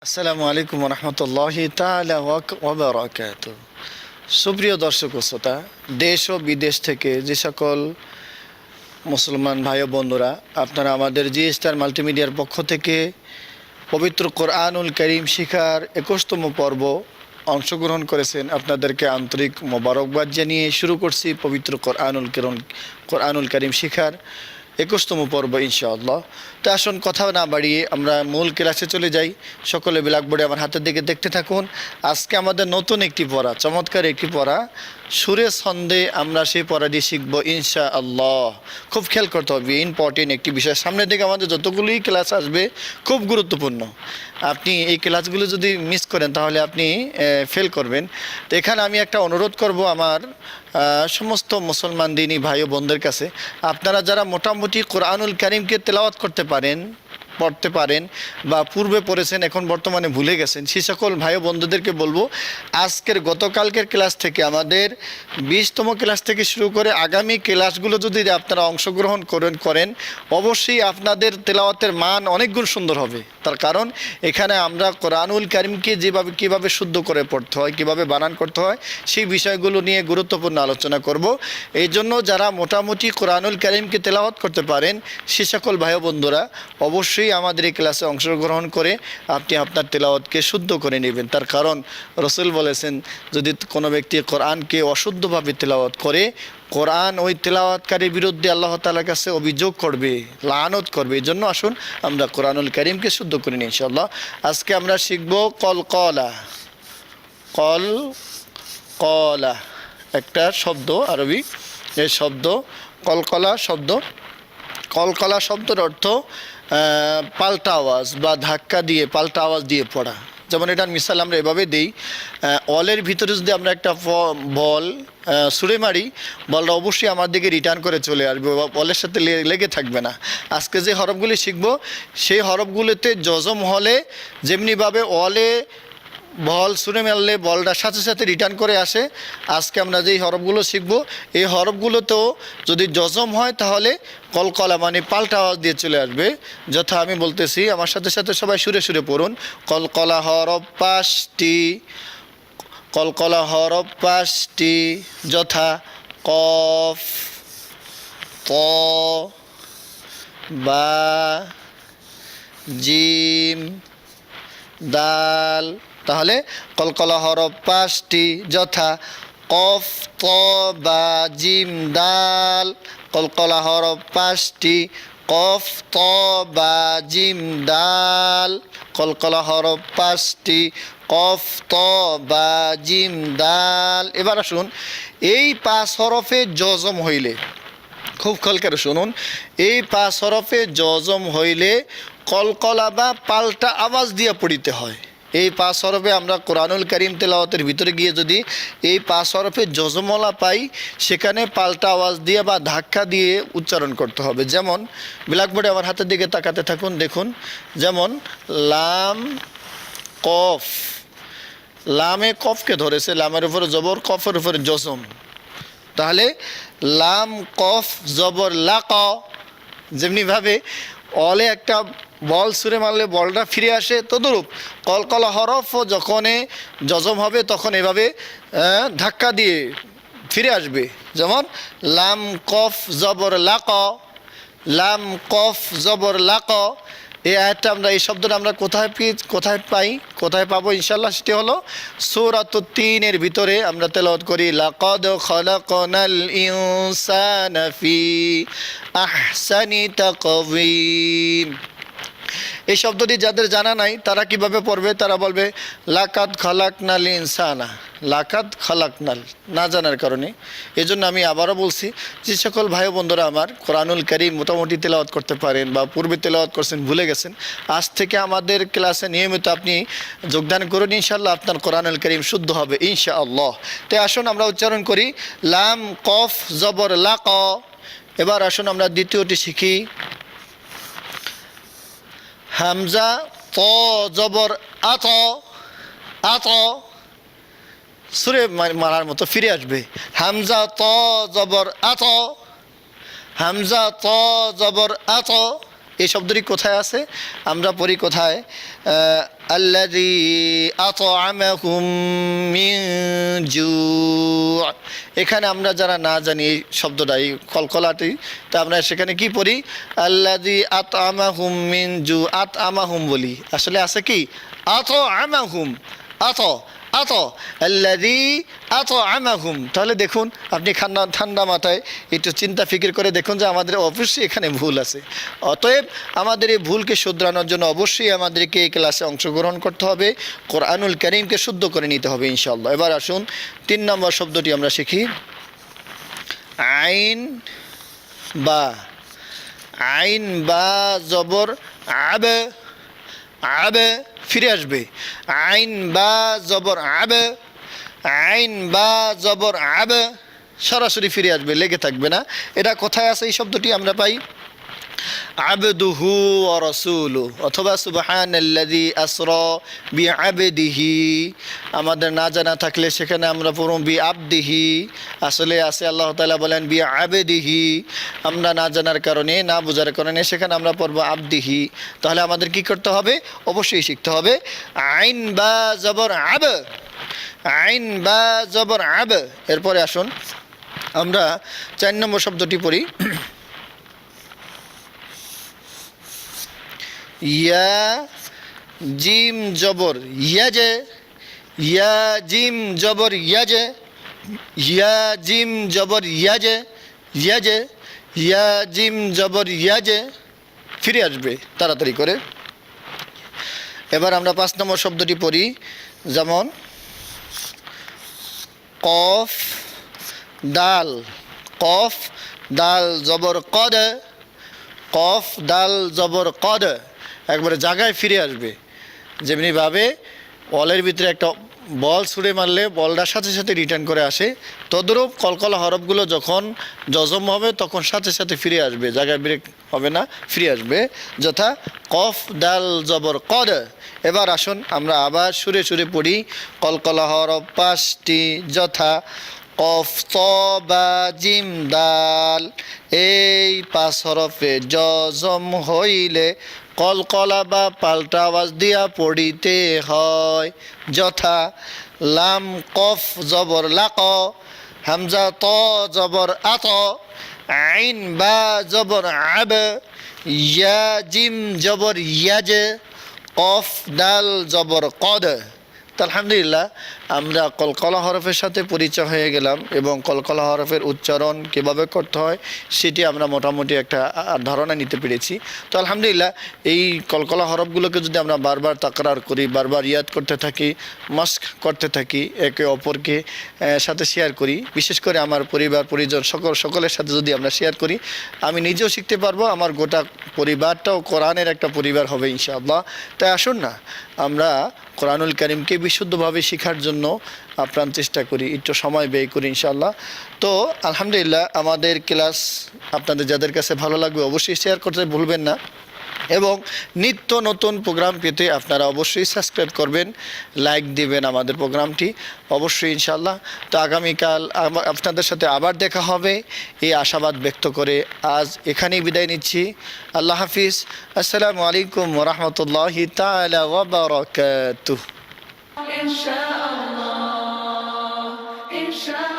আসসালামু আলাইকুম রহমতুল্লাহি তাআলা ওয়া বারাকাতুহু। সুপ্রিয় দর্শক ও শ্রোতা, দেশ ও বিদেশ থেকে যে সকল মুসলমান ভাই ও বন্ধুরা আপনারা আমাদের জি স্টার মাল্টিমিডিয়ার পক্ষ থেকে পবিত্র কোরআনুল কারীম শিখার 21তম পর্ব অংশগ্রহণ করেছেন, আপনাদেরকে আন্তরিক মোবারকবাদ জানিয়ে শুরু করছি পবিত্র কোরআনুল কারীম শিখার 21তম পর্ব ইনশাআল্লাহ। তো আসুন কথা না বাড়িয়ে আমরা মূল ক্লাসে চলে যাই। সকলে ব্ল্যাকবোর্ডে আমার হাতের দিকে দেখতে থাকুন। আজকে আমাদের নতুন একটি পড়া, চমৎকার একটি পড়া, সুরে ছন্দে আমরা সেই পড়াটি শিখব ইনশাআল্লাহ। খুব খেয়াল করতে হবে, ইম্পর্টেন্ট একটি বিষয়। সামনের দিকে আমাদের যতগুলোই ক্লাস আসবে খুব গুরুত্বপূর্ণ। আপনি এই ক্লাসগুলো যদি মিস করেন তাহলে আপনি ফেল করবেন। তো এখানে আমি একটা অনুরোধ করব আমার সমস্ত মুসলমান দিনী ভাই ও বোনদের কাছে, আপনারা যারা মোটামুটি কোরআনুল কারীমকে তেলাওয়াত করতে পারেন, পড়তে পারেন বা পূর্বে পড়েছেন এখন বর্তমানে ভুলে গেছেন, সেই সকল ভাই ও বন্ধুদেরকে বলবো গতকালকের ক্লাস থেকে আমাদের 20তম ক্লাস থেকে শুরু করে আগামী ক্লাসগুলো যদি আপনারা অংশগ্রহণ করেন অবশ্যই আপনাদের তেলাওয়াতের মান অনেক গুণ সুন্দর হবে। তার কারণ এখানে আমরা কোরআনুল কারীমকে কীভাবে শুদ্ধ করে পড়তে হয়, কীভাবে বানান করতে হয়, সেই বিষয়গুলো নিয়ে গুরুত্বপূর্ণ আলোচনা করব। এই জন্য যারা মোটামুটি কোরআনুল কারীমকে তেলাওয়াত করতে পারেন সে সকল ভাই ও বন্ধুরা অবশ্যই আমাদের এই ক্লাসে অংশগ্রহণ করে আপনি আপনার তেলাওয়াতকে শুদ্ধ করে নেবেন। তার কারণ রাসূল বলেছেন, যদি কোনো ব্যক্তি কোরআনকে অশুদ্ধভাবে তেলাওয়াত করে, কোরআন ওই তেলাওয়াতকারীর বিরুদ্ধে আল্লাহ তাআলার কাছে অভিযোগ করবে, লানত করবে। এই জন্য আসুন আমরা কোরআনুল কারীমকে শুদ্ধ করে নিই ইনশাআল্লাহ। আজকে আমরা শিখব কলকলা। কলকলা একটা শব্দ, আরবি এই শব্দ কলকলা শব্দ। কলকলা শব্দের অর্থ পাল্টা আওয়াজ বা ধাক্কা দিয়ে পাল্টা আওয়াজ দিয়ে পড়া। যেমন এটার মিসাল আমরা এভাবে দিই, অলের ভিতরে যদি আমরা একটা বল ছুঁড়ে মারি, বলটা অবশ্যই আমার দিকে রিটার্ন করে চলে আসবে, বলের সাথে লেগে থাকবে না। আজকে যে হরফগুলি শিখব সেই হরফগুলিতে জজম হলে যেমনিভাবে অলে বল ছুঁড়ে মারলে বলটা সাথে সাথে রিটার্ন করে আসে, আজকে আমরা যেই হরফগুলো শিখব এই হরফগুলোতেও যদি জজম হয় তাহলে কলকলা মানে পাল্টা আওয়াজ দিয়ে চলে আসবে। যথা আমি বলতেছি, আমার সাথে সাথে সবাই সুরে সুরে পড়ুন। কলকলা হরফ 5টি, কলকলা হরফ 5টি, যথা কফ, ত, বা, জিম, দাল। তাহলে কলকলা হরফ 5টি, যথা কফ, ত, বা, জিম, দাল। কলকলা হরফ 5টি, কফ, ত, বা, জিম, দাল। কলকলা হরফ 5টি, কফ, ত, বা, জিম, দাল। এবার আসুন, এই 5 হরফে জজম হইলে, খুব খেয়াল করে শুনুন, এই 5 হরফে জজম হইলে কলকলা বা পাল্টা আওয়াজ দিয়ে পড়িতে হয়। এই 5 হরফে আমরা কোরআনুল কারীম তেলাওয়াতের ভিতরে গিয়ে যদি এই 5 হরফে জজমলা পাই, সেখানে পাল্টা আওয়াজ দিয়ে বা ধাক্কা দিয়ে উচ্চারণ করতে হবে। যেমন ব্ল্যাকবোর্ডে আমার হাতের দিকে তাকাতে থাকুন, দেখুন। যেমন লাম, কফ, লামে কফকে ধরেছে, লামের উপরে জবর, কফের উপরে জজম। তাহলে লাম কফ জবর লাক, যেমনিভাবে অলে একটা বল ছুঁড়ে মারলে বলটা ফিরে আসে, তদরূপ কলকলা হরফও যখন জজম হবে তখন এভাবে ধাক্কা দিয়ে ফিরে আসবে। যেমন লাম কফ জবর লাক, লাম কফ জবর লাক। এই আয়াতটা আমরা, এই শব্দটা আমরা কোথায় পাবো ইনশাআল্লাহ? সেটি হলো সূরাতুত তিনের ভিতরে আমরা তেলাওয়াত করি, লাকাদ খালাকনাল ইনসানা ফি আহসানি তাকওয়িম। এই শব্দটি যাদের জানা নাই তারা কিভাবে পড়বে? তারা বলবে লাকাদ খালাকনাল ইনসানা, লাকাদ খালাকনাল, না জানার কারণে। এজন্য আমি আবারও বলছি, যে সকল ভাই বন্ধুরা আমার কোরআনুল কারীম মোটামুটি তেলাওয়াত করতে পারেন বা পূর্বে তেলাওয়াত করছেন ভুলে গেছেন, আজ থেকে আমাদের ক্লাসে নিয়মিত আপনি যোগদান করুন, ইনশাআল্লাহ আপনার কোরআনুল কারীম শুদ্ধ হবে ইনশাআল্লাহ। তাই আসুন আমরা উচ্চারণ করি, লাম কফ জবর লাক। এবার আসুন আমরা দ্বিতীয়টি শিখি, হামজা ত জবর আত, আত, সুরে মারার মতো ফিরে আসবে। হামজা ত জবর আত, হামজা ত জবর আত। এই শব্দটি কোথায় আছে? আমরা পড়ি কোথায়? আল্লাযী আত'আমাহুম মিন জু'। এখানে আমরা যারা না জানি এই শব্দটা, এই কলকলাটি, তা আমরা সেখানে কি পড়ি? আল্লাযী আত'আমাহুম মিন জু'। আত'আমাহুম বলি, আসলে আছে কি? আত'আমাহুম, আল্লাযী আত'আমাহুম। তাহলে দেখুন, আপনি ঠান্ডা মাথায় একটু চিন্তা ফিকির করে দেখুন যে আমাদের অবশ্যই এখানে ভুল আছে। অতএব আমাদের এই ভুলকে শুধরানোর জন্য অবশ্যই আমাদেরকে এই ক্লাসে অংশগ্রহণ করতে হবে, কোরআনুল কারীমকে শুদ্ধ করে নিতে হবে ইনশাআল্লাহ। এবার আসুন 3 নম্বর শব্দটি আমরা শিখি। আইন বা, আইন বা জবর আব, আব ফিরে আসবে। আইন বা জবর আব, আইন বা জবর আব সরাসরি ফিরে আসবে, লেগে থাকবে না। এটা কোথায় আছে এই শব্দটি? আমরা পাই আবদুহু ওয়া রাসূলুহু অথবা সুবহানাল্লাযী আসরা বিআবদিহি। আমাদের না জানা থাকলে সেখানে আমরা পড়ব বিআবদিহি, আসলে আছে আল্লাহ তাআলা বলেন বিআবদিহি। আমরা না জানার কারণে, না বোঝার কারণে সেখানে আমরা পড়ব আবদিহি। তাহলে আমাদের কি করতে হবে? অবশ্যই শিখতে হবে আইন বা জবর আব, আইন বা জবর আব। এরপরে আসুন আমরা 4 নম্বর শব্দটি পড়ি। ইয়া জিম জবর ইয়াজে, ইয়া জিম জবর ইয়াজে, ইয়া জিম জবর ইয়াজে, ইয়াজে, ইয়া জিম জবর ইয়াজে ফিরে আসবে তাড়াতাড়ি করে। এবার আমরা 5 নম্বর শব্দটি পড়ি, যেমন কফ দাল, কফ দাল জবর কদ, কফ দাল জবর কদ একবারে জায়গায় ফিরে আসবে। যেমনিভাবে বলের ভিতরে একটা বল ছুঁড়ে মারলে বলটার সাথে সাথে রিটার্ন করে আসে, তদ্রূপ কলকলা হরফগুলো যখন জজম হবে তখন সাথে সাথে ফিরে আসবে, জায়গায় ব্রেক হবে না, ফিরে আসবে। যথা কফ দাল জবর কদ। এবার আসুন আমরা আবার সুরে সুরে পড়ি কলকলা হরফ 5টি, যথা কফ ত বা জিম দাল। এই 5 হরফে জজম হইলে কলকলা বা পাল্টা আওয়াজ দিয়া পড়িতে হয়। যথা লাম কফ জবর লাক, হামজা ত জবর আত, আইন বা জবর আব, ইয়া জিম জবর ইয়াজ, কফ দাল জবর কদ। তো আলহামদুলিল্লাহ আমরা কলকলা হরফের সাথে পরিচয় হয়ে গেলাম এবং কলকলা হরফের উচ্চারণ কীভাবে করতে হয় সেটি আমরা মোটামুটি একটা ধারণা নিতে পেরেছি। তো আলহামদুলিল্লাহ এই কলকলা হরফগুলোকে যদি আমরা বারবার তাকরার করি, বারবার ইয়াদ করতে থাকি, মাস্ক করতে থাকি, একে অপরকে সাথে শেয়ার করি, বিশেষ করে আমার পরিবার পরিজন সকলের সাথে যদি আমরা শেয়ার করি, আমি নিজেও শিখতে পারবো, আমার গোটা পরিবারটাও কোরআনের একটা পরিবার হবে ইনশাআল্লাহ। তাই আসুন না আমরা কোরআনুল কারীমকে বিশুদ্ধভাবে শেখার জন্য আপ্রাণ চেষ্টা করি, একটু সময় ব্যয় করি ইনশাআল্লাহ। তো আলহামদুলিল্লাহ আমাদের ক্লাস আপনাদের যাদের কাছে ভালো লাগবে অবশ্যই শেয়ার করতে ভুলবেন না এবং নিত্য নতুন প্রোগ্রাম পেতে আপনারা অবশ্যই সাবস্ক্রাইব করবেন, লাইক দিবেন আমাদের প্রোগ্রামটি অবশ্যই ইনশাআল্লাহ। তো আগামীকাল আপনাদের সাথে আবার দেখা হবে এই আশাবাদ ব্যক্ত করে আজ এখানেই বিদায় নিচ্ছি। আল্লাহ হাফিজ। আসসালামু আলাইকুম ওয়া রাহমাতুল্লাহি তাআলা ওয়া বারাকাতুহু। ইনশাআল্লাহ, ইনশাআল্লাহ।